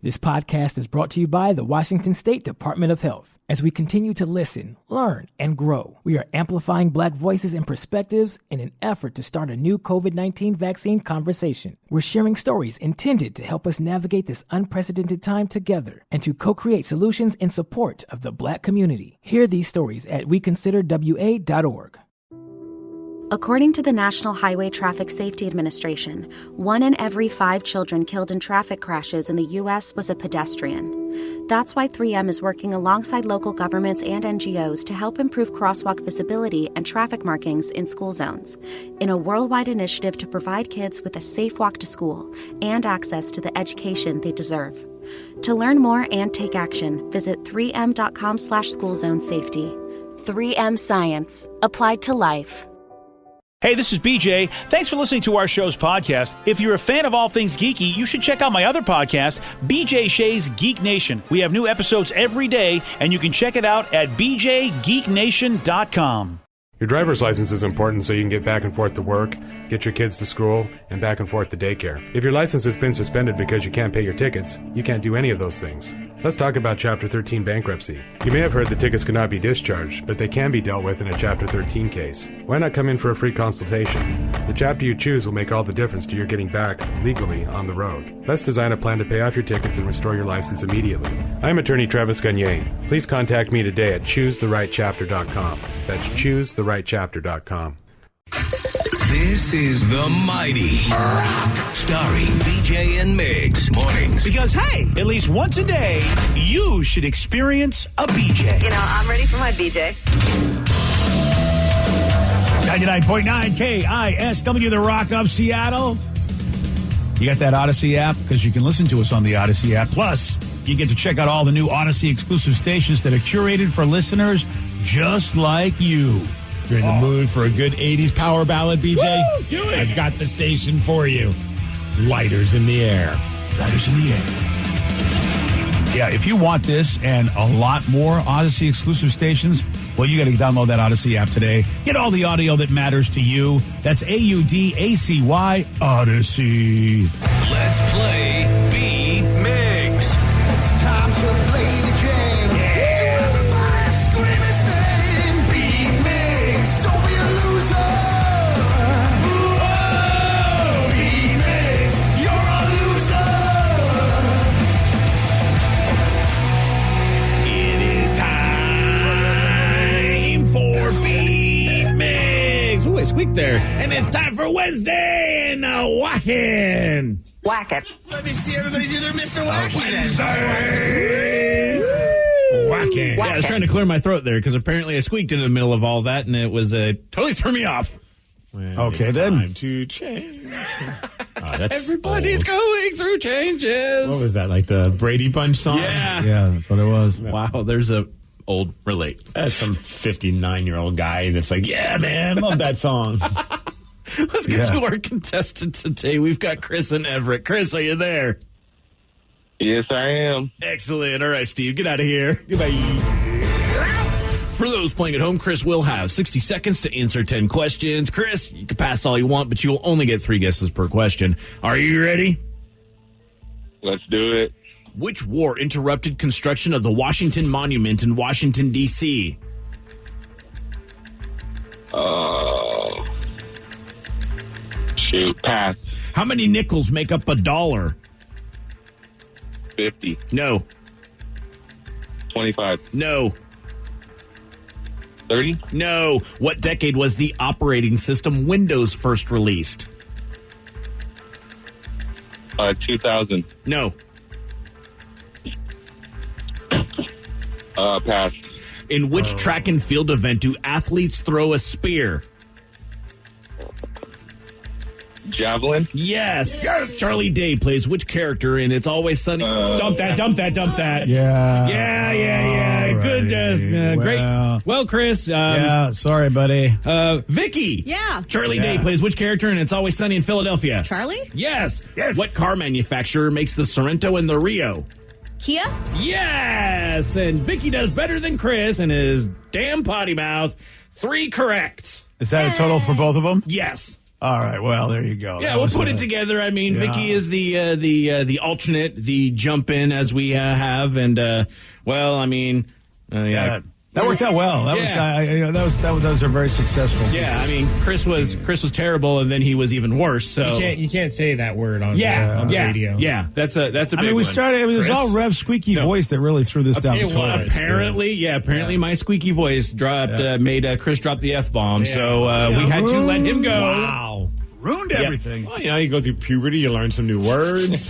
This podcast is brought to you by the Washington State Department of Health. As we continue to listen, learn, and grow, we are amplifying Black voices and perspectives in an effort to start a new COVID-19 vaccine conversation. We're sharing stories intended to help us navigate this unprecedented time together and to co-create solutions in support of the Black community. Hear these stories at weconsiderwa.org. According to the National Highway Traffic Safety Administration, 1 in every 5 children killed in traffic crashes in the U.S. was a pedestrian. That's why 3M is working alongside local governments and NGOs to help improve crosswalk visibility and traffic markings in school zones, in a worldwide initiative to provide kids with a safe walk to school and access to the education they deserve. To learn more and take action, visit 3m.com/schoolzonesafety. 3M Science. Applied to life. Hey, this is BJ. Thanks for listening to our show's podcast. If you're a fan of all things geeky, you should check out my other podcast, BJ Shea's Geek Nation. We have new episodes every day, and you can check it out at bjgeeknation.com. Your driver's license is important so you can get back and forth to work, get your kids to school, and back and forth to daycare. If your license has been suspended because you can't pay your tickets, you can't do any of those things. Let's talk about Chapter 13 bankruptcy. You may have heard the tickets cannot be discharged, but they can be dealt with in a Chapter 13 case. Why not come in for a free consultation? The chapter you choose will make all the difference to your getting back, legally, on the road. Let's design a plan to pay off your tickets and restore your license immediately. I'm attorney Travis Gagne. Please contact me today at choosetherightchapter.com. That's choosetherightchapter.com. This is The Mighty Rock, starring BJ and Migs. Mornings. Because, hey, at least once a day, you should experience a BJ. You know, I'm ready for my BJ. 99.9 KISW, The Rock of Seattle. You got that Odyssey app? Because you can listen to us on the Odyssey app. Plus, you get to check out all the new Odyssey exclusive stations that are curated for listeners just like you. You're in the mood for a good 80s power ballad, BJ? Woo, do it. I've got the station for you. Lighters in the air. Lighters in the air. Yeah, if you want this and a lot more Odyssey exclusive stations, well, you got to download that Odyssey app today. Get all the audio that matters to you. That's AUDACY Odyssey. Let's play Beat Migs. It's time to play the game. Yeah. So everybody scream his name. Beat Migs. Don't be a loser. Whoa. Beat Migs. You're a loser. It is time for Beat Migs. Ooh, I squeaked there. And it's time for Wednesday in Whackin'. Whack it. Let me see everybody do their Mr. Wacky. Whackin'. Yeah, I was trying to clear my throat there because apparently I squeaked in the middle of all that and it was totally threw me off. Okay, then. Time to change. That's Everybody's old. going through changes. What was that, like the Brady Bunch song? Yeah, that's what it was. Wow, there's a old relate. That's some 59-year-old guy that's like, yeah, man, love that song. Let's get to our contestants today. We've got Chris and Everett. Chris, are you there? Yes, I am. Excellent. All right, Steve, get out of here. Goodbye. For those playing at home, Chris will have 60 seconds to answer 10 questions. Chris, you can pass all you want, but you'll only get 3 guesses per question. Are you ready? Let's do it. Which war interrupted construction of the Washington Monument in Washington, D.C.? Shoot, pass. How many nickels make up $1? 50. No. 25. No. 30. No. What decade was the operating system Windows first released? 2000. No. Pass. In which track and field event do athletes throw a spear? Javelin. Yes. Charlie Day plays which character in It's Always Sunny? Dump that. Yeah. Good. Great. Well, Chris. Sorry, buddy. Vicky. Yeah. Charlie Day plays which character in It's Always Sunny in Philadelphia? Charlie? Yes. What car manufacturer makes the Sorrento and the Rio? Kia? Yes. And Vicky does better than Chris and his damn potty mouth. 3 correct. Is that a total for both of them? Yes. All right. Well, there you go. Yeah, we'll put it together. I mean, Vicky is the alternate, the jump in as we have, and well, I mean, yeah. That worked out well. Those are very successful. Yeah, I mean, Chris was terrible, and then he was even worse. So you can't say that word on the radio. Yeah, that's a big I mean, we started. It was all Rev's squeaky voice that really threw this down the toilet. Apparently, my squeaky voice made Chris drop the F-bomb. So we had to let him go. Wow. Ruined everything. Well, you go through puberty, you learn some new words.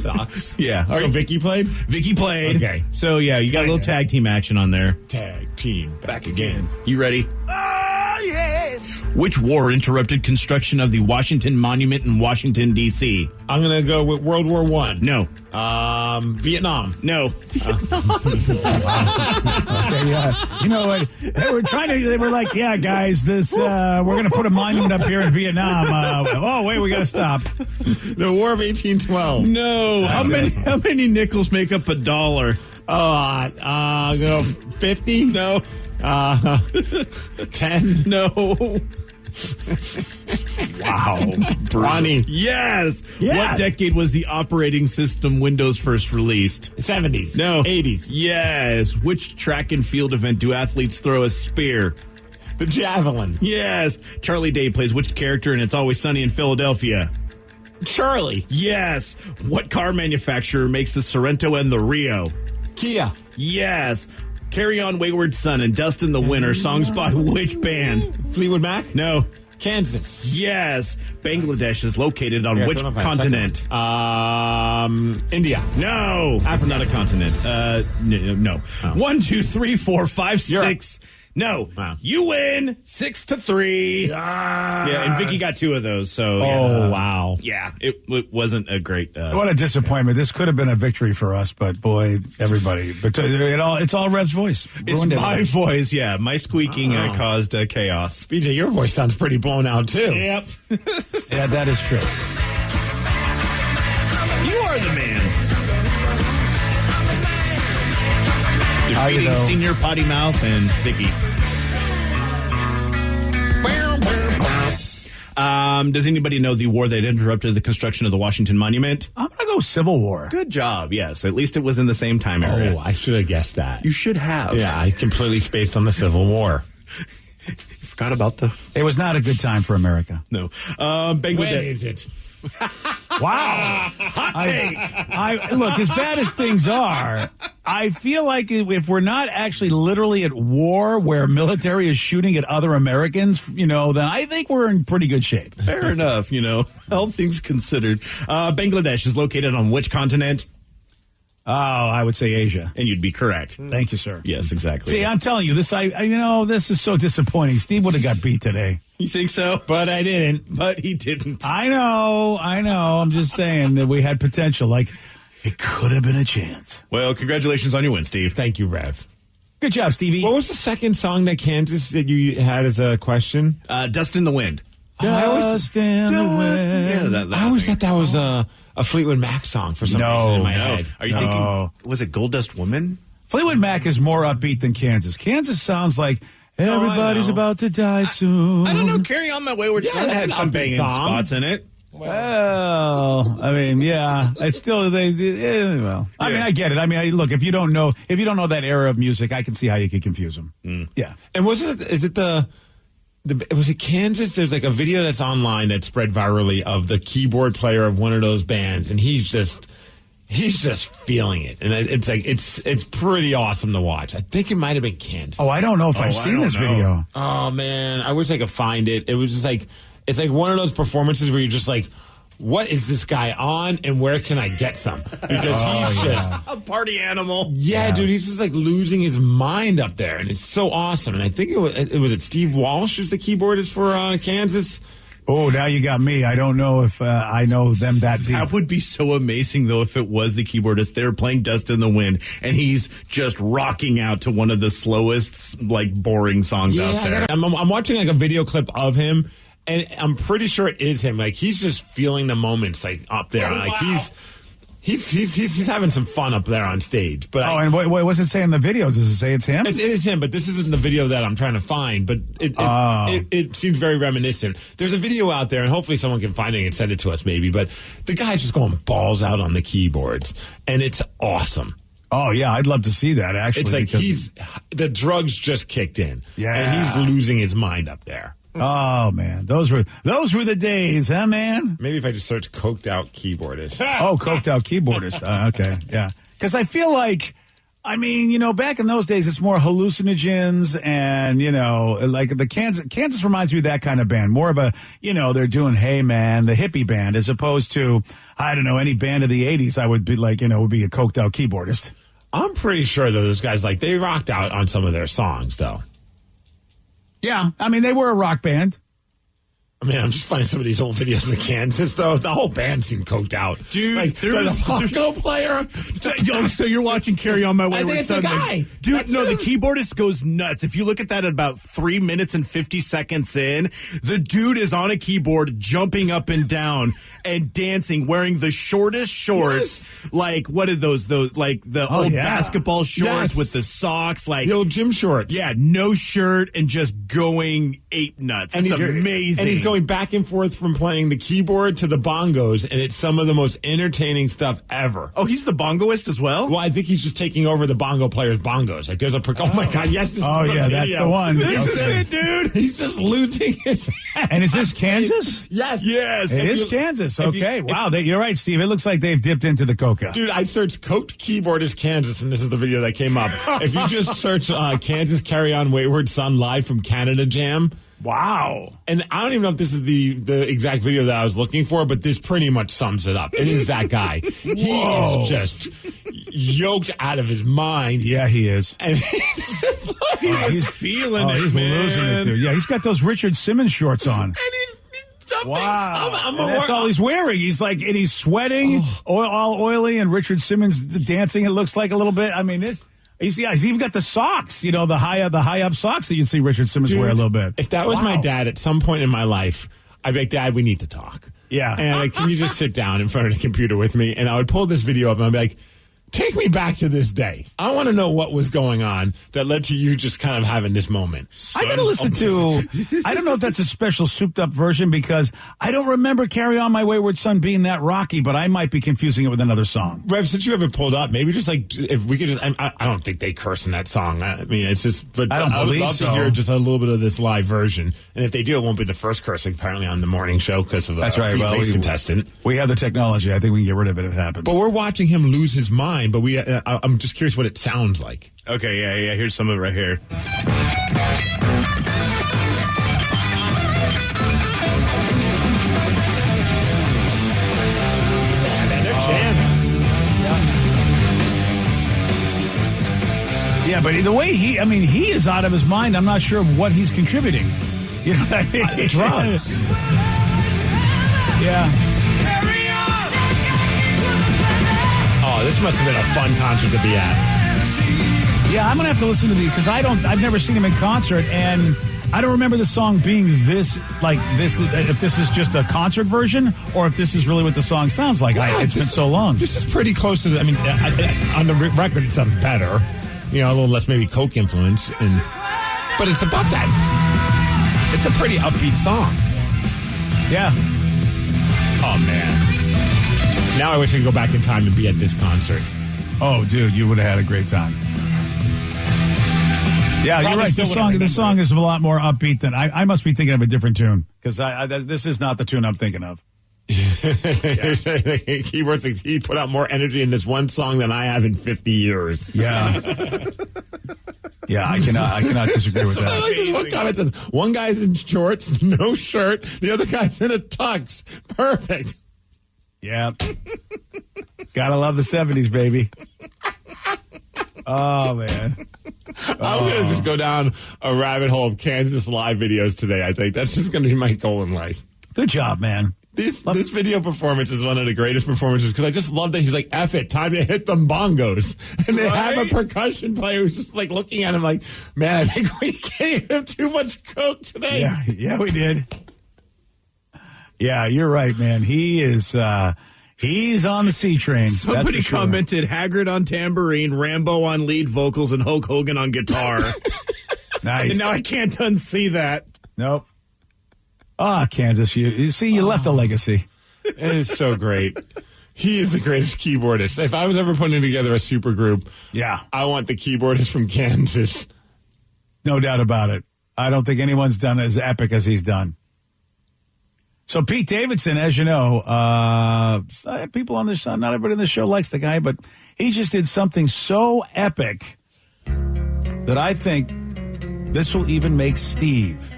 Sucks. Yeah. So Vicky played? Vicky played. Okay. So, yeah, you got a little tag team action on there. Tag team. Back again. You ready? Yes. Which war interrupted construction of the Washington Monument in Washington, D.C.? I'm going to go with World War I. No. Vietnam. No. Okay, yeah. You know what? They were like, yeah, guys, this we're going to put a monument up here in Vietnam. Wait, we got to stop. The War of 1812. No. How many nickels make up $1? Go 50? No. 10? No. Wow. 20. Yes. What decade was the operating system Windows first released? 70s. No. 80s. Yes. Which track and field event do athletes throw a spear? The javelin. Yes. Charlie Day plays which character in It's Always Sunny in Philadelphia? Charlie. Yes. What car manufacturer makes the Sorrento and the Rio? Kia. Yes. Carry On Wayward Son and Dust in the Wind are songs by which band? Fleetwood Mac? No. Kansas. Yes. Bangladesh is located on which continent? India. No. That's not a continent. No. 1, 2, 3, 4, 5, 6. No. Wow. You win 6-3. Yeah, and Vicky got 2 of those. So. Wow. Yeah, it wasn't a great. What a disappointment! This could have been a victory for us, but boy, everybody. But it's all Rev's voice. It's my voice. Yeah, my squeaking caused chaos. BJ, your voice sounds pretty blown out too. Yep. Yeah, that is true. You are the man. Defeating Senior Potty Mouth and Vicky. Does anybody know the war that interrupted the construction of the Washington Monument? I'm going to go Civil War. Good job, yes. At least it was in the same time area. Oh, I should have guessed that. You should have. Yeah, I completely spaced on the Civil War. You forgot about the... It was not a good time for America. No. Bangladesh. When is it? Wow. Hot take. Look, as bad as things are, I feel like if we're not actually literally at war where military is shooting at other Americans, then I think we're in pretty good shape. Fair enough, all things considered. Bangladesh is located on which continent? Oh, I would say Asia. And you'd be correct. Thank you, sir. Yes, exactly. See, I'm telling you, this this is so disappointing. Steve would have got beat today. You think so? But I didn't. But he didn't. I know. I'm just saying that we had potential. Like, it could have been a chance. Well, congratulations on your win, Steve. Thank you, Rev. Good job, Stevie. What was the second song that you had as a question? Dust in the Wind. Dust in the Wind. Yeah, I always thought that was a Fleetwood Mac song for some reason in my head. Are you thinking, was it Gold Dust Woman? Fleetwood Mac is more upbeat than Kansas. Kansas sounds like everybody's about to die soon. I don't know. Carry On My Wayward Son had some banging spots in it. Well, I mean, yeah, it's still I mean, I get it. I mean, look, if you don't know that era of music, I can see how you could confuse them. Yeah. And was it Kansas? There's like a video that's online that spread virally of the keyboard player of one of those bands, and he's just feeling it, and it's pretty awesome to watch. I think it might have been Kansas. Oh, I don't know if I've seen this video. Oh man, I wish I could find it. It was just like it's like one of those performances where you're just like, what is this guy on, and where can I get some? Because he's just a party animal. Yeah, dude, he's just like losing his mind up there, and it's so awesome. And I think it was Steve Walsh who's the keyboardist for Kansas. Oh, now you got me. I don't know if I know them that deep. That would be so amazing, though, if it was the keyboardist. They're playing Dust in the Wind, and he's just rocking out to one of the slowest, boring songs out there. I'm watching a video clip of him, and I'm pretty sure it is him. Like, he's just feeling the moments, up there. Oh, wow. He's having some fun up there on stage. But and what's it say in the videos? Does it say it's him? It is him, but this isn't the video that I'm trying to find. But it seems very reminiscent. There's a video out there, and hopefully someone can find it and send it to us maybe. But the guy's just going balls out on the keyboards, and it's awesome. Oh, yeah, I'd love to see that, actually. It's like the drugs just kicked in. Yeah. And he's losing his mind up there. Oh, man. Those were the days, huh, man? Maybe if I just search coked out keyboardist. Oh, coked out keyboardist. Okay, yeah. Because I feel like, back in those days, it's more hallucinogens and, like the Kansas reminds me of that kind of band. More of a, they're doing, hey, man, the hippie band, as opposed to, I don't know, any band of the 80s, I would be like, would be a coked out keyboardist. I'm pretty sure that those guys, they rocked out on some of their songs, though. Yeah, they were a rock band. I'm just finding some of these old videos of Kansas, though. The whole band seemed coked out. Dude, there's a bongo player. So you're watching Carry On My Wayward Son. I think it's the guy. Dude, That's no, him. the keyboardist goes nuts. If you look at that at about 3 minutes and 50 seconds in, the dude is on a keyboard jumping up and down and dancing, wearing the shortest shorts. Yes. Like, what are those like the old basketball shorts Yes. with the socks. Like The old gym shorts. Yeah, no shirt and just going ape nuts. And it's he's amazing. And he's going back and forth from playing the keyboard to the bongos, and it's some of the most entertaining stuff ever. Oh, he's the bongoist as well? Well, I think he's just taking over the bongo player's bongos. Like, there's oh my God, yes, this is the video. That's the one. This is it, dude. He's just losing his head. And is this Kansas? Yes. Yes. It is Kansas. Okay. Wow. You're right, Steve. It looks like they've dipped into the coca. Dude, I searched coked keyboardist Kansas, and this is the video that came up. If you just search Kansas Carry On Wayward Son live from Canada Jam. Wow. And I don't even know if this is the exact video that I was looking for, but this pretty much sums it up. It is that guy. He is just yoked out of his mind. Yeah, he is. And he's just like, he's feeling it, he's man. losing it, dude. Yeah, he's got those Richard Simmons shorts on. and he's jumping. Wow. I'm That's all he's wearing. He's like, and he's sweating, all oily, and Richard Simmons dancing, it looks like a little bit. He's even got the socks, the high up socks that you see Richard Simmons wear a little bit. If that was my dad at some point in my life, I'd be like, Dad, we need to talk. Yeah. And can you just sit down in front of the computer with me? And I would pull this video up and I'd be like, take me back to this day. I want to know what was going on that led to you just kind of having this moment. I got to listen to, I don't know if that's a special souped up version because I don't remember Carry On My Wayward Son being that rocky, but I might be confusing it with another song. Rev, since you have it pulled up, maybe just if we could just, I don't think they curse in that song. It's just, but I would love to hear just a little bit of this live version. And if they do, it won't be the first cursing apparently on the morning show because of that's right. Well, contestant. We have the technology. I think we can get rid of it if it happens. But we're watching him lose his mind, but I'm just curious what it sounds like. Okay, yeah. Here's some of it right here. Man, they're jamming. Yeah, but the way he is out of his mind. I'm not sure of what he's contributing. You know what I mean? Drugs. Yeah. Oh, this must have been a fun concert to be at. Yeah, I'm gonna have to listen to because I've never seen him in concert, and I don't remember the song being this. If this is just a concert version, or if this is really what the song sounds like. It's been so long. This is pretty close to on the record it sounds better. A little less maybe Coke influence, but it's about that. It's a pretty upbeat song. Yeah. Oh man. Now I wish I could go back in time and be at this concert. Oh, dude, you would have had a great time. Yeah, you're right. This song is a lot more upbeat than I must be thinking of a different tune because this is not the tune I'm thinking of. He put out more energy in this one song than I have in 50 years. Yeah. Yeah, I cannot disagree with that. I like this one comment says, one guy's in shorts, no shirt. The other guy's in a tux. Perfect. Yeah. Gotta love the 70s, baby. Oh, man. I'm going to just go down a rabbit hole of Kansas live videos today, I think. That's just going to be my goal in life. Good job, man. This video performance is one of the greatest performances because I just love that he's like, F it, time to hit them bongos. And they have a percussion player who's just like looking at him like, man, I think we gave him too much Coke today. Yeah, we did. Yeah, you're right, man. He is He's on the C train. Somebody commented Hagrid on tambourine, Rambo on lead vocals, and Hulk Hogan on guitar. Nice. And now I can't unsee that. Nope. Kansas, you left a legacy. It is so great. He is the greatest keyboardist. If I was ever putting together a super group, I want the keyboardist from Kansas. No doubt about it. I don't think anyone's done as epic as he's done. So Pete Davidson, as you know, people on this, not everybody on the show likes the guy, but he just did something so epic that I think this will even make Steve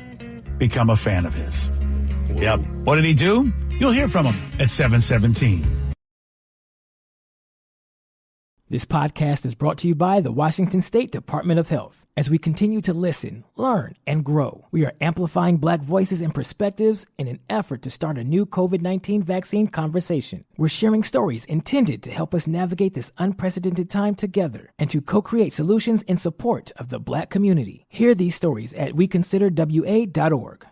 become a fan of his. Whoa. Yep. What did he do? You'll hear from him at 7:17. This podcast is brought to you by the Washington State Department of Health. As we continue to listen, learn, and grow, we are amplifying Black voices and perspectives in an effort to start a new COVID-19 vaccine conversation. We're sharing stories intended to help us navigate this unprecedented time together and to co-create solutions in support of the Black community. Hear these stories at weconsiderwa.org.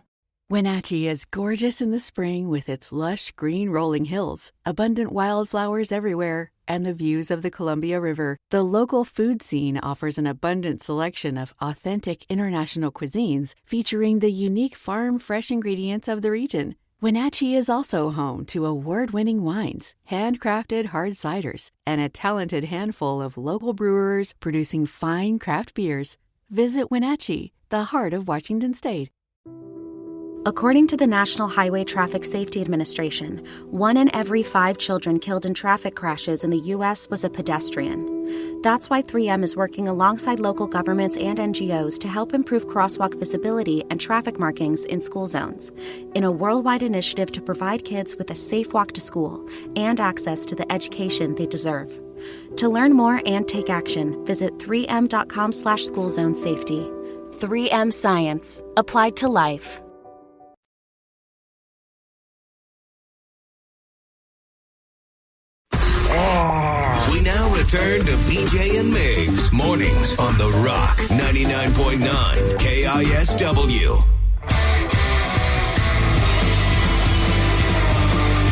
Wenatchee is gorgeous in the spring with its lush green rolling hills, abundant wildflowers everywhere, and the views of the Columbia River. The local food scene offers an abundant selection of authentic international cuisines featuring the unique farm-fresh ingredients of the region. Wenatchee is also home to award-winning wines, handcrafted hard ciders, and a talented handful of local brewers producing fine craft beers. Visit Wenatchee, the heart of Washington State. According to the National Highway Traffic Safety Administration, 1 in every 5 children killed in traffic crashes in the U.S. was a pedestrian. That's why 3M is working alongside local governments and NGOs to help improve crosswalk visibility and traffic markings in school zones, in a worldwide initiative to provide kids with a safe walk to school and access to the education they deserve. To learn more and take action, visit 3m.com/schoolzonesafety. 3M Science. Applied to life. We now return to BJ and Migs mornings on The Rock 99.9 KISW.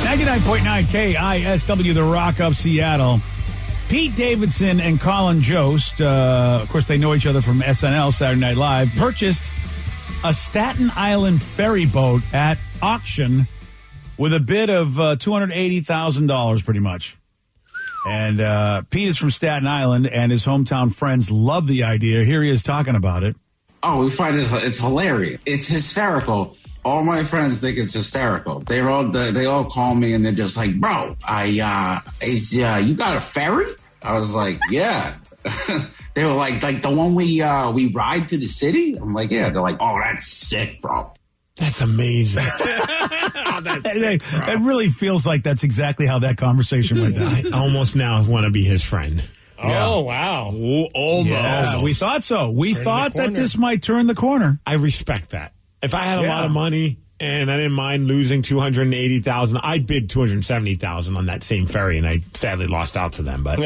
99.9 KISW, The Rock of Seattle. Pete Davidson and Colin Jost, of course, they know each other from SNL, Saturday Night Live, purchased a Staten Island ferry boat at auction with a bid of $280,000, pretty much. And Pete is from Staten Island, and his hometown friends love the idea. Here he is talking about it. Oh, we find it's hilarious. It's hysterical. All my friends think it's hysterical. They all call me and they're just like, "Bro, you got a ferry?" I was like, "Yeah." They were like the one we ride to the city. I'm like, "Yeah." They're like, "Oh, that's sick, bro." That's amazing. It really feels like that's exactly how that conversation went down. I almost now want to be his friend. Yeah. Oh, wow. Ooh, almost. Yeah, we thought so. We thought that this might turn the corner. I respect that. If I had a lot of money and I didn't mind losing $280,000, I'd bid $270,000 on that same ferry, and I sadly lost out to them. But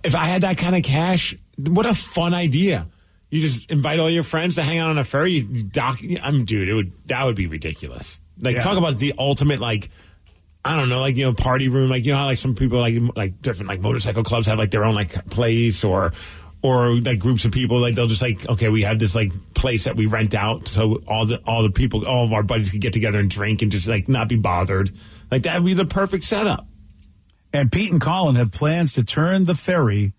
if I had that kind of cash, what a fun idea. You just invite all your friends to hang out on a ferry. You dock. Dude, that would be ridiculous. Talk about the ultimate, I don't know, party room. How some people like different motorcycle clubs have their own place or groups of people. They'll just okay, we have this place that we rent out so all the people, all of our buddies can get together and drink and just not be bothered. That would be the perfect setup. And Pete and Colin have plans to turn the ferry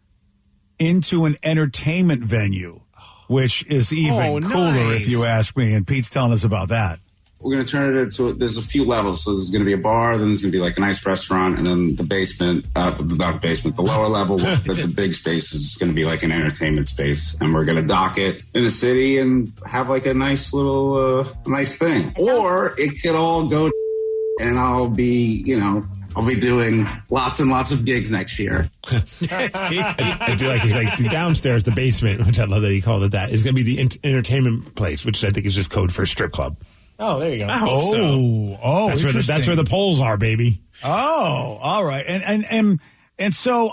into an entertainment venue, which is even cooler if you ask me. And Pete's telling us about that. We're going to turn it into, there's a few levels. So there's going to be a bar, then there's going to be a nice restaurant, and then the basement, the lower level, the big space is going to be an entertainment space. And we're going to dock it in the city and have a nice little, nice thing. Or it could all go and I'll be doing lots and lots of gigs next year. I do he's downstairs, the basement, which I love that he called it that, is going to be the entertainment place, which I think is just code for a strip club. Oh, there you go. Oh, that's where the poles are, baby. Oh, all right. And And so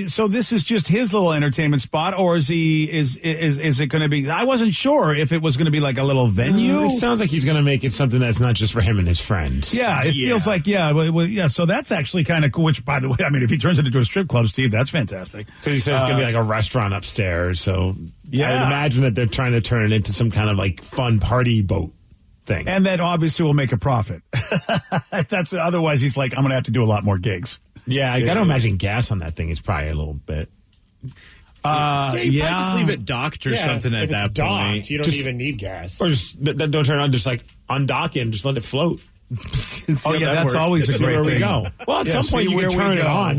so this is just his little entertainment spot, or is it going to be? I wasn't sure if it was going to be like a little venue. It sounds like he's going to make it something that's not just for him and his friends. Yeah, it feels like yeah. So that's actually kind of cool. Which, by the way, I mean, if he turns it into a strip club, Steve, that's fantastic. Because he says it's going to be like a restaurant upstairs. So yeah, I would imagine that they're trying to turn it into some kind of like fun party boat thing, and that obviously will make a profit. That's otherwise he's like, I'm going to have to do a lot more gigs. Yeah, I got to imagine gas on that thing is probably a little bit. Just leave it docked or something at that point. You don't even need gas. Or just don't turn it on, just like undock it and just let it float. That's always a great where thing. We go. Well, at some point you can turn it on.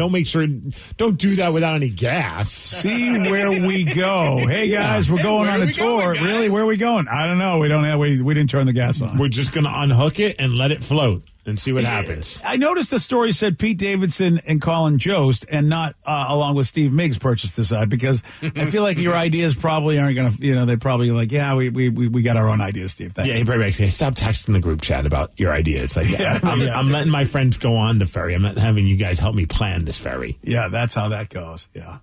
Don't do that without any gas. See where we go. Hey guys, we're going on a tour. Really? Where are we going? I don't know. We didn't turn the gas on. We're just going to unhook it and let it float and see what happens. I noticed the story said Pete Davidson and Colin Jost, and not along with Steve Miggs, purchased this ad, because I feel like your ideas probably aren't going to, they're probably like, yeah, we got our own ideas, Steve. Thanks. Yeah, he probably say, stop texting the group chat about your ideas. Like, I'm letting my friends go on the ferry. I'm not having you guys help me plan this ferry. Yeah, that's how that goes. Yeah.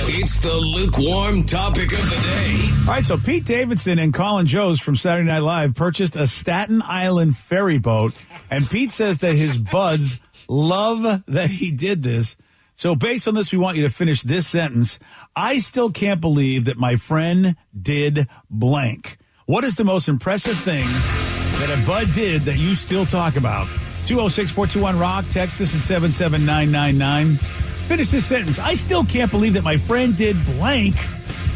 It's the lukewarm topic of the day. All right, so Pete Davidson and Colin Jost from Saturday Night Live purchased a Staten Island ferry boat, and Pete says that his buds love that he did this. So based on this, we want you to finish this sentence. I still can't believe that my friend did blank. What is the most impressive thing that a bud did that you still talk about? 206-421-ROCK, text us at 77999. Finish this sentence. I still can't believe that my friend did blank.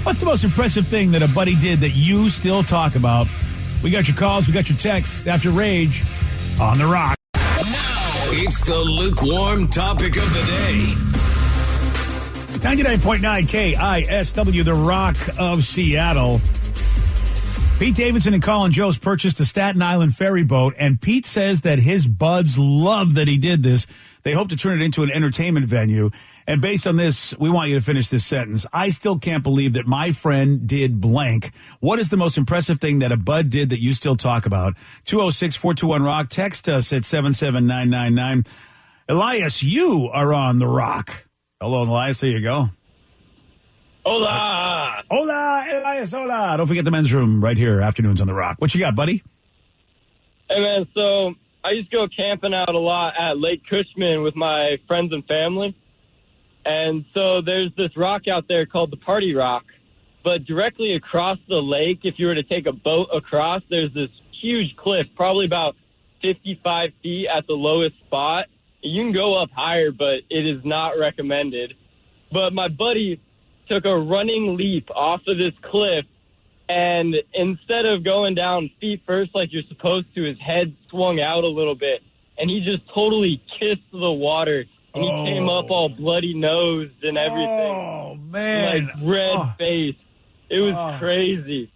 What's the most impressive thing that a buddy did that you still talk about? We got your calls. We got your texts. After Rage on The Rock. It's the lukewarm topic of the day. 99.9 KISW, The Rock of Seattle. Pete Davidson and Colin Jost purchased a Staten Island ferry boat, and Pete says that his buds love that he did this. They hope to turn it into an entertainment venue. And based on this, we want you to finish this sentence. I still can't believe that my friend did blank. What is the most impressive thing that a bud did that you still talk about? 206-421-ROCK. Text us at 77999. Elias, you are on The Rock. Hello, Elias. There you go. Hola. Hola, Elias, hola. Don't forget the men's room right here, afternoons on The Rock. What you got, buddy? Hey, man, so I used to go camping out a lot at Lake Cushman with my friends and family. And so there's this rock out there called the Party Rock. But directly across the lake, if you were to take a boat across, there's this huge cliff, probably about 55 feet at the lowest spot. You can go up higher, but it is not recommended. But my buddy took a running leap off of this cliff, and instead of going down feet first like you're supposed to, his head swung out a little bit, and he just totally kissed the water, and he came up all bloody-nosed and everything. Oh, man. Like, red face. It was crazy.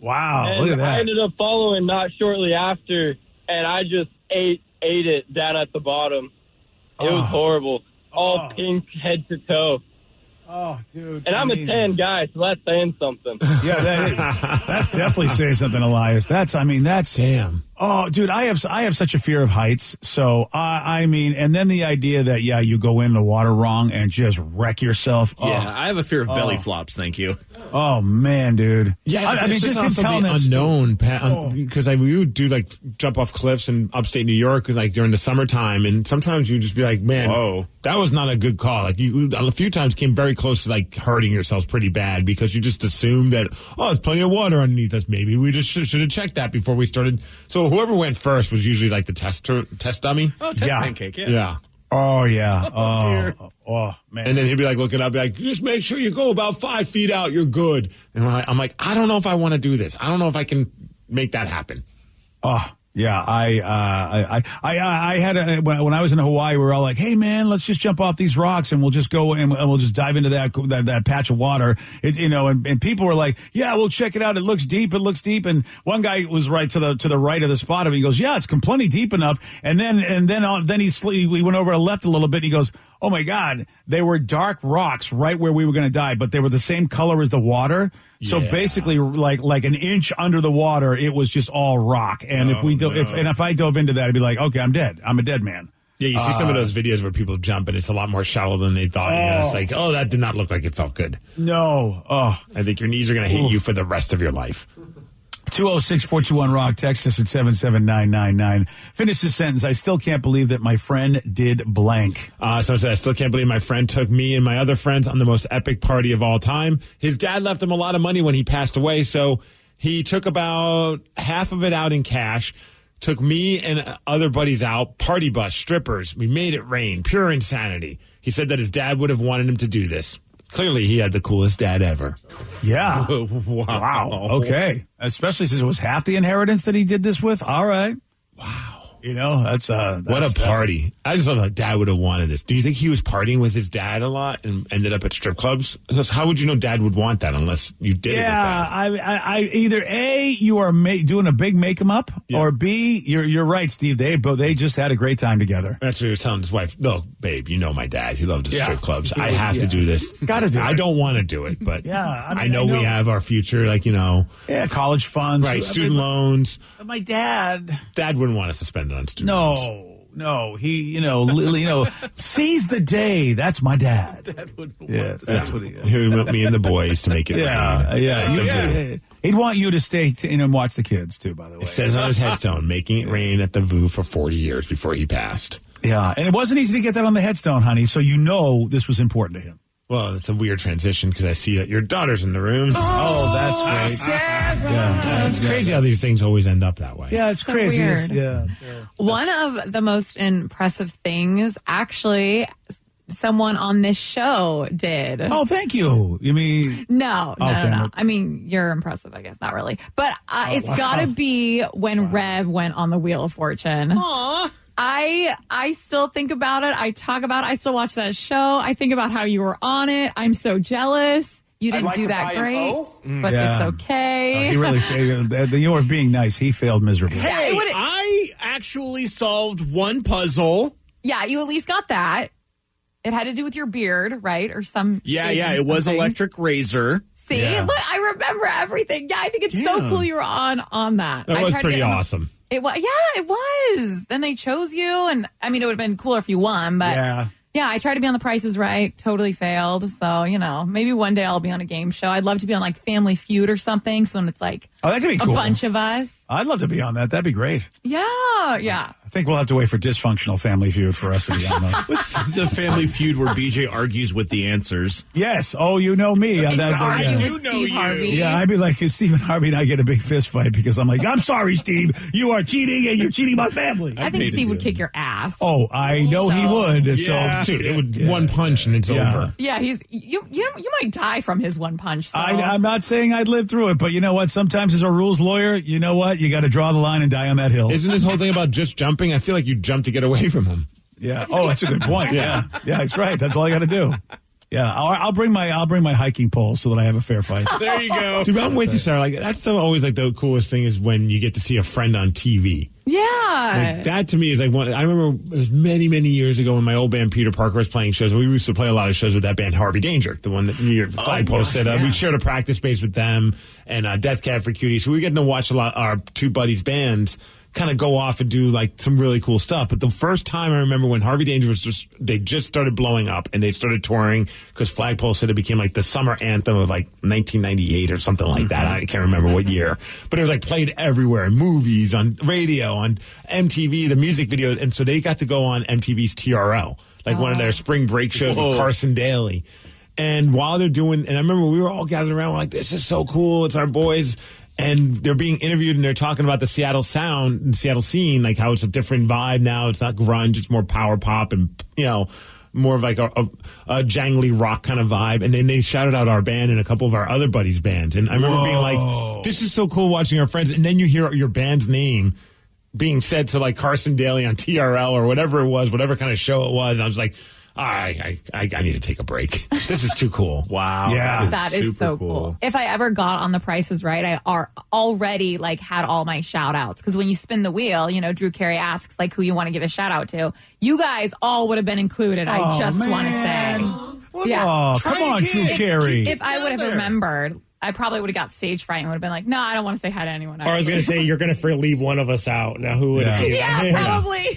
Wow, and look at that. I ended up following not shortly after, and I just ate it down at the bottom. It was horrible. All pink head to toe. Oh, dude. And I'm a tan guy, so that's saying something. Yeah, that's definitely saying something, Elias. That's damn. Oh, dude, I have such a fear of heights. So and then the idea that you go in the water wrong and just wreck yourself. Yeah, I have a fear of belly flops. Thank you. Oh man, dude. Yeah, I mean, just him telling the that unknown, because we would do like jump off cliffs in upstate New York like during the summertime, and sometimes you'd just be like, man, whoa, that was not a good call. Like you a few times came very close to like hurting yourselves pretty bad because you just assumed that there's plenty of water underneath us. Maybe we just should have checked that before we started. So whoever went first was usually like the test dummy. Oh, test pancake, yeah. Yeah. Oh, yeah. Oh, man. And then he'd be like looking up, like, just make sure you go about 5 feet out. You're good. And I'm like, I don't know if I want to do this. I don't know if I can make that happen. Oh, yeah. I had when I was in Hawaii, we were all like, hey, man, let's just jump off these rocks and we'll just go and we'll just dive into that patch of water. And people were like, yeah, we'll check it out. It looks deep. And one guy was right to the right of the spot of it. He goes, yeah, it's plenty deep enough. And then we went over to the left a little bit. And he goes, oh my God, they were dark rocks right where we were going to dive, but they were the same color as the water. So basically, like an inch under the water, it was just all rock. And if I dove into that, I'd be like, okay, I'm dead. I'm a dead man. Yeah, you see some of those videos where people jump and it's a lot more shallow than they thought. And it's like, oh, that did not look like it felt good. No. Oh. I think your knees are going to hate you for the rest of your life. 206-421-ROCK. Text us at 77999. Finish the sentence. I still can't believe that my friend did blank. So I said, I still can't believe my friend took me and my other friends on the most epic party of all time. His dad left him a lot of money when he passed away, so he took about half of it out in cash. Took me and other buddies out, party bus, strippers. We made it rain, pure insanity. He said that his dad would have wanted him to do this. Clearly, he had the coolest dad ever. Yeah. Wow. Okay. Especially since it was half the inheritance that he did this with. All right. Wow. You know, that's what a party. I just thought dad would have wanted this. Do you think he was partying with his dad a lot and ended up at strip clubs? Because how would you know dad would want that unless you did it with dad? I either A, you are doing a big make 'em up, or B, you're right, Steve. They just had a great time together. That's what he was telling his wife. No, babe, you know my dad. He loved the strip clubs. I have to do this. Gotta do it. I don't want to do it, but I know we have our future, Yeah, college funds. Right, student loans. But my dad wouldn't want us to spend it on student loans. No, he, seize the day. That's my dad. Dad would want that's what he is. He would want me and the boys to make it rain. He'd want you to stay and watch the kids, too, by the way. It says on his headstone, making it rain at the VU for 40 years before he passed. Yeah, and it wasn't easy to get that on the headstone, honey, so you know this was important to him. Well, it's a weird transition because I see that your daughter's in the room. Oh, that's great. It's crazy how these things always end up that way. Yeah, it's so crazy. Weird. One of the most impressive things, actually, someone on this show did. Oh, thank you. You mean? No. I mean, you're impressive, I guess. Not really. But it's got to be when Rev went on the Wheel of Fortune. Aww. I still think about it. I talk about it. I still watch that show. I think about how you were on it. I'm so jealous. You didn't do that great, but it's okay. He really failed. You were being nice. He failed miserably. Hey, I actually solved one puzzle. Yeah, you at least got that. It had to do with your beard, right? Or some. Yeah, it was electric razor. See, look, I remember everything. Yeah, I think it's so cool you were on that. That was pretty awesome. It was. Yeah, it was. Then they chose you, and I mean, it would have been cooler if you won, but yeah, I tried to be on The Price is Right. Totally failed. So, maybe one day I'll be on a game show. I'd love to be on like Family Feud or something. So when it's like that could be cool. A bunch of us. I'd love to be on that. That'd be great. Yeah. I think we'll have to wait for Dysfunctional Family Feud for us to be on that. The Family Feud where BJ argues with the answers. Yes. Oh, you know me. Argue with Steve Harvey. Yeah, I'd be like, Stephen Harvey and I get a big fist fight because I'm like, I'm sorry, Steve. You are cheating and you're cheating my family. I think Steve would kick your ass. Oh, I know he would. Yeah. So, dude, it would one punch and it's over. Yeah, you might die from his one punch. So. I'm not saying I'd live through it, but you know what? Sometimes as a rules lawyer, you know what? You got to draw the line and die on that hill. Isn't this whole thing about just jumping? I feel like you jump to get away from him. Yeah. Oh, that's a good point. Yeah, that's right. That's all I got to do. Yeah, I'll bring my hiking pole so that I have a fair fight. There you go. Dude, I'm with you, Sarah. Like that's always like the coolest thing is when you get to see a friend on TV. Yeah. Like, that to me is like one. I remember it was many, many years ago when my old band Peter Parker was playing shows. We used to play a lot of shows with that band Harvey Danger, the one that your flagpole set up. We shared a practice space with them and Death Cab for Cutie. So we were getting to watch a lot our two buddies' bands kind of go off and do like some really cool stuff. But the first time I remember when Harvey Danger was they just started blowing up and they started touring because Flagpole said it became like the summer anthem of like 1998 or something like that. I can't remember what year, but it was like played everywhere in movies, on radio, on MTV, the music video. And so they got to go on MTV's TRL, like one of their spring break shows with Carson Daly. And while they're doing, and I remember we were all gathered around, we're like, this is so cool. It's our boys. And they're being interviewed and they're talking about the Seattle sound and Seattle scene, like how it's a different vibe now. It's not grunge, it's more power pop and, more of like a jangly rock kind of vibe. And then they shouted out our band and a couple of our other buddies' bands. And I remember being like, this is so cool watching our friends. And then you hear your band's name being said to like Carson Daly on TRL or whatever it was, whatever kind of show it was. And I was like, I need to take a break. This is too cool. Wow. Yeah. That is so cool. If I ever got on The Price is Right, I already like had all my shout outs. Because when you spin the wheel, Drew Carey asks like who you want to give a shout out to. You guys all would have been included. I just want to say. Come on, Drew Carey. If I would have remembered, I probably would have got stage fright and would have been like, no, I don't want to say hi to anyone. Or I was going to say, you're going to leave one of us out. Now, who would it be? Yeah, probably.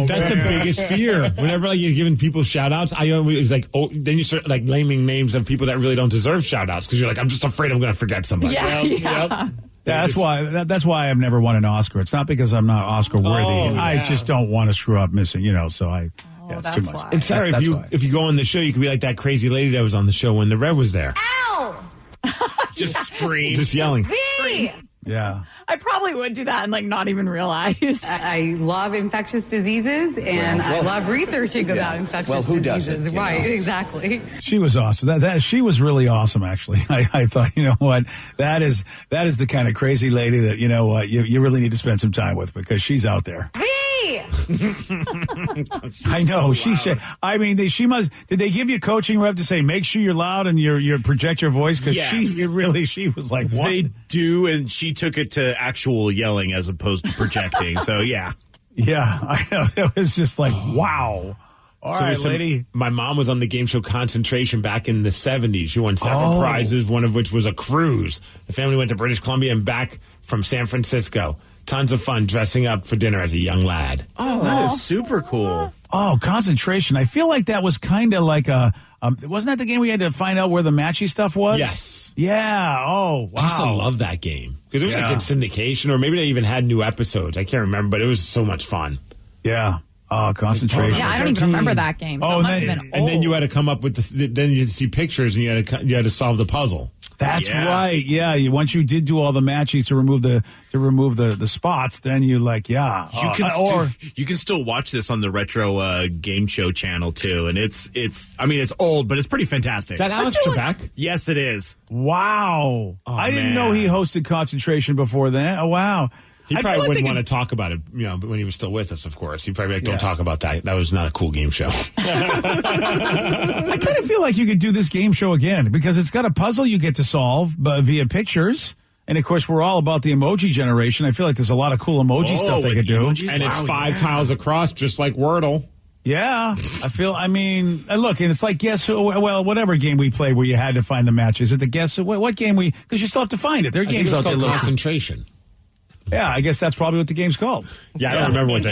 That's the biggest fear. Whenever like, you're giving people shout outs, I always like, then you start like naming names of people that really don't deserve shout outs because you're like, I'm just afraid I'm going to forget somebody. Yeah. That's why I've never won an Oscar. It's not because I'm not Oscar worthy. I just don't want to screw up missing, so it's too much. Why. And Sarah, if you go on the show, you could be like that crazy lady that was on the show when the Rev was there. Ow! Just scream. Just yelling. Yeah. I probably would do that and not even realize. I love infectious diseases and I love researching about infectious diseases. Who doesn't? Right, exactly. She was awesome. She was really awesome, actually. I thought, you know what, that is the kind of crazy lady that, you know what, you really need to spend some time with because she's out there. I know she should. I mean, she must. Did they give you coaching rep to say make sure you're loud and you project your voice? Because she was like, what? They do, and she took it to actual yelling as opposed to projecting. So yeah, I know. It was just like wow. All right, lady. My mom was on the game show Concentration back in the 70s. She won several prizes, one of which was a cruise. The family went to British Columbia and back from San Francisco. Tons of fun dressing up for dinner as a young lad. Oh, that is super cool. Oh, Concentration. I feel like that was kind of like wasn't that the game we had to find out where the matchy stuff was? Yes. Yeah. Oh, wow. I used to love that game. Because it was like in syndication, or maybe they even had new episodes. I can't remember, but it was so much fun. Yeah. Oh, Concentration. Yeah, I don't even remember that game. So it must have been old. And then you had to come up with then you'd see pictures and you had to solve the puzzle. That's right. Yeah. Once you did do all the matches to remove the spots, then you you can still watch this on the retro game show channel too, and it's old, but it's pretty fantastic. Is that Alex Trebek? Yes, it is. Wow. I didn't know he hosted Concentration before then. Oh wow. He probably wouldn't want to talk about it, but when he was still with us, of course. He'd probably be like, don't talk about that. That was not a cool game show. I kind of feel like you could do this game show again because it's got a puzzle you get to solve via pictures. And, of course, we're all about the emoji generation. I feel like there's a lot of cool emoji stuff they could do. And it's 5 tiles across, just like Wordle. Yeah. Look, and it's like guess who, well, whatever game we played where you had to find the matches. Is it the guess who, what game because you still have to find it. There are games out there. Concentration. Yeah, I guess that's probably what the game's called. Yeah, I don't remember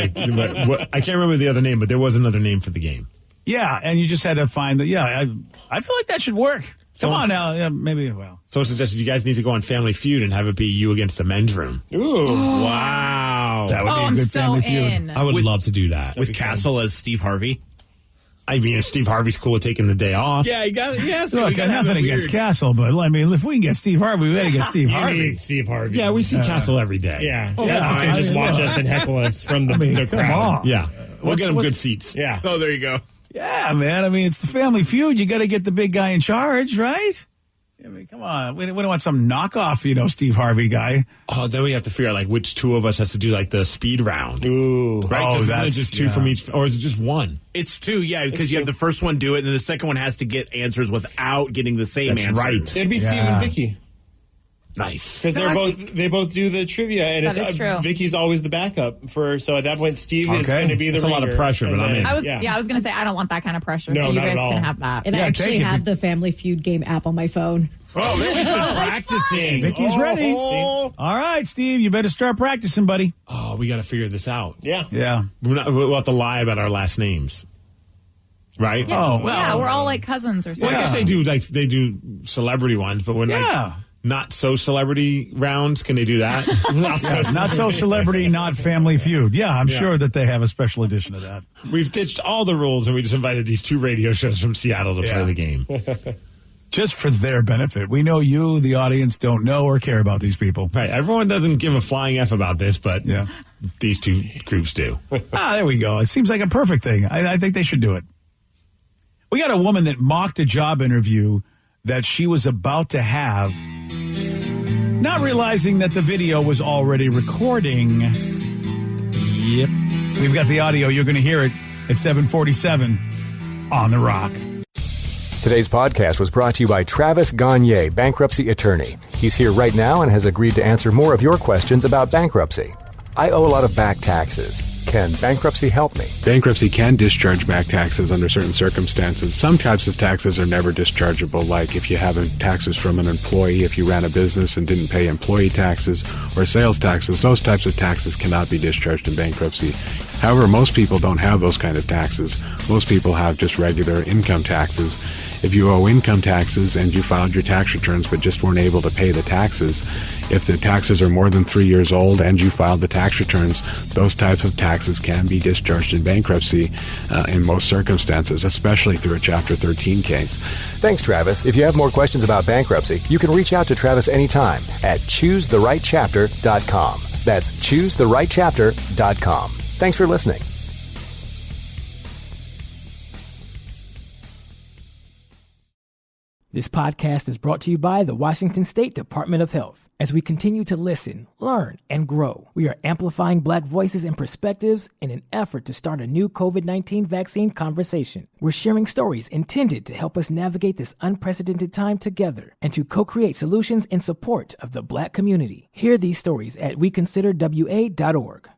I can't remember the other name, but there was another name for the game. Yeah, and you just had to find I feel like that should work. Come on now, maybe. Well, someone suggested you guys need to go on Family Feud and have it be you against the men's room. Ooh, wow, that would be a good Family Feud. I would love to do that with Castle as Steve Harvey. I mean, if Steve Harvey's cool with taking the day off. Yeah, he has to. Look, nothing against Castle, but if we can get Steve Harvey, we got to get Steve Harvey. Need Steve Harvey. Yeah, we see Castle every day. Yeah, you can just watch us and heckle us from the crowd. Come on. Yeah, we'll get him good seats. Yeah. Oh, there you go. Yeah, man. It's the Family Feud. You got to get the big guy in charge, right? Come on. We don't want some knockoff, Steve Harvey guy. Oh, then we have to figure out, which two of us has to do, the speed round. Ooh. Right? Oh, that's just two from each, or is it just one? It's two, because you have the first one do it, and then the second one has to get answers without getting the same answer. Right. It'd be Steve and Vicky. Nice. Because they both do the trivia, and it's true. Vicky's always the backup so at that point, Steve is going to be the ringer. It's a lot of pressure, but I'm in. I was going to say, I don't want that kind of pressure, no, so you not guys at all. can have that. And I actually have the Family Feud game app on my phone. Oh, she's been practicing. Vicky's ready. All right, Steve, you better start practicing, buddy. Oh, we got to figure this out. Yeah. We'll have to lie about our last names. Right? Yeah. Oh, well. Yeah, we're all like cousins or something. Well, I guess they do celebrity ones, but when not so celebrity rounds, can they do that? Not so celebrity, not Family Feud. Yeah, I'm sure that they have a special edition of that. We've ditched all the rules and we just invited these 2 radio shows from Seattle to play the game. Just for their benefit. We know you, the audience, don't know or care about these people. Right. Everyone doesn't give a flying F about this, but these 2 groups do. There we go. It seems like a perfect thing. I think they should do it. We got a woman that mocked a job interview that she was about to have, not realizing that the video was already recording. Yep. We've got the audio. You're going to hear it at 7:47 on The Rock. Today's podcast was brought to you by Travis Gagne, bankruptcy attorney. He's here right now and has agreed to answer more of your questions about bankruptcy. I owe a lot of back taxes. Can bankruptcy help me? Bankruptcy can discharge back taxes under certain circumstances. Some types of taxes are never dischargeable, like if you have taxes from an employee, if you ran a business and didn't pay employee taxes or sales taxes. Those types of taxes cannot be discharged in bankruptcy. However, most people don't have those kind of taxes. Most people have just regular income taxes. If you owe income taxes and you filed your tax returns but just weren't able to pay the taxes, if the taxes are more than 3 years old and you filed the tax returns, those types of taxes can be discharged in bankruptcy in most circumstances, especially through a Chapter 13 case. Thanks, Travis. If you have more questions about bankruptcy, you can reach out to Travis anytime at ChooseTheRightChapter.com. That's ChooseTheRightChapter.com. Thanks for listening. This podcast is brought to you by the Washington State Department of Health. As we continue to listen, learn, and grow, we are amplifying Black voices and perspectives in an effort to start a new COVID-19 vaccine conversation. We're sharing stories intended to help us navigate this unprecedented time together and to co-create solutions in support of the Black community. Hear these stories at WeConsiderWA.org.